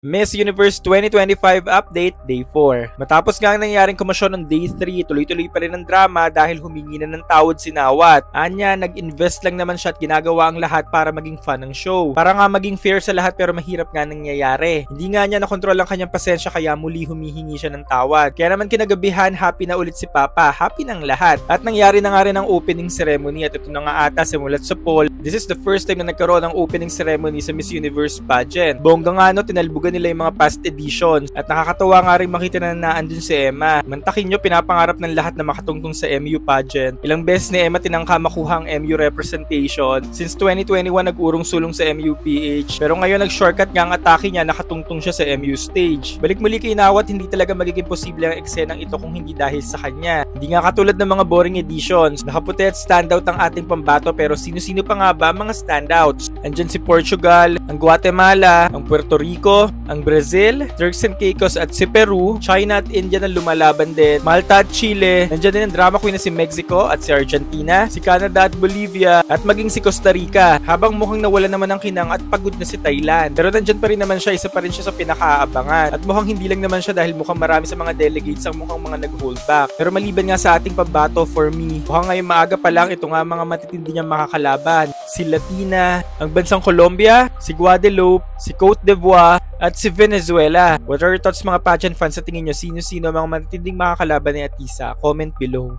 Miss Universe 2025 Update, Day 4. Matapos nga ang nangyaring komosyon ng Day 3, tuloy-tuloy pa rin ang drama dahil humingi na ng tawad si Nawat. Anya, nag-invest lang naman siya at ginagawa ang lahat para maging fun ng show. Para nga maging fair sa lahat pero mahirap nga nangyayari. Hindi nga niya nakontrol ang kanyang pasensya kaya muli humihingi siya ng tawad. Kaya naman kinagabihan, happy na ulit si Papa, happy ng lahat. At nangyari na nga rin ang opening ceremony at ito na nga ata simulat sa poll. This is the first time na nagkaroon ng opening ceremony sa Miss Universe pageant. Bongga nga no, tinalbugan nila yung mga past editions at nakakatawa nga rin makita na naandun si Emma. Mantakin nyo, pinapangarap ng lahat na makatungtong sa MU pageant. Ilang beses ni Emma tinangka makuha ang MU representation. Since 2021 nag-urong sulong sa MUPH pero ngayon nag-shortcut nga ang atake niya, nakatungtong siya sa MU stage. Balik muli kay Nawat, hindi talaga magiging posible ang eksenang ito kung hindi dahil sa kanya. Hindi nga katulad ng mga boring editions. Nakaputi at standout ang ating pambato pero sino-sino pa nga ba mga standouts? Andyan si Portugal, ang Guatemala, ang Puerto Rico, ang Brazil, Turks and Caicos at si Peru, China at India na lumalaban din, Malta at Chile, nandiyan din ang drama queen na si Mexico at si Argentina, si Canada at Bolivia, at maging si Costa Rica, habang mukhang nawala naman ang kinang at pagod na si Thailand. Pero nandiyan pa rin naman siya, isa pa rin siya sa pinakaabangan. At mukhang hindi lang naman siya dahil mukhang marami sa mga delegates ang mukhang mga nag-hold back. Pero maliban nga sa ating pambato, for me, mukhang ngayon maaga pa lang ito nga mga matitindi niyang makakalaban. Si Latina, ang bansang Colombia, si Guadeloupe, si Cote d'Ivoire, at si Venezuela. What are your thoughts mga pageant fans? Sa tingin nyo, sino-sino mga matitinding makakalaban ni Atisa? Comment below.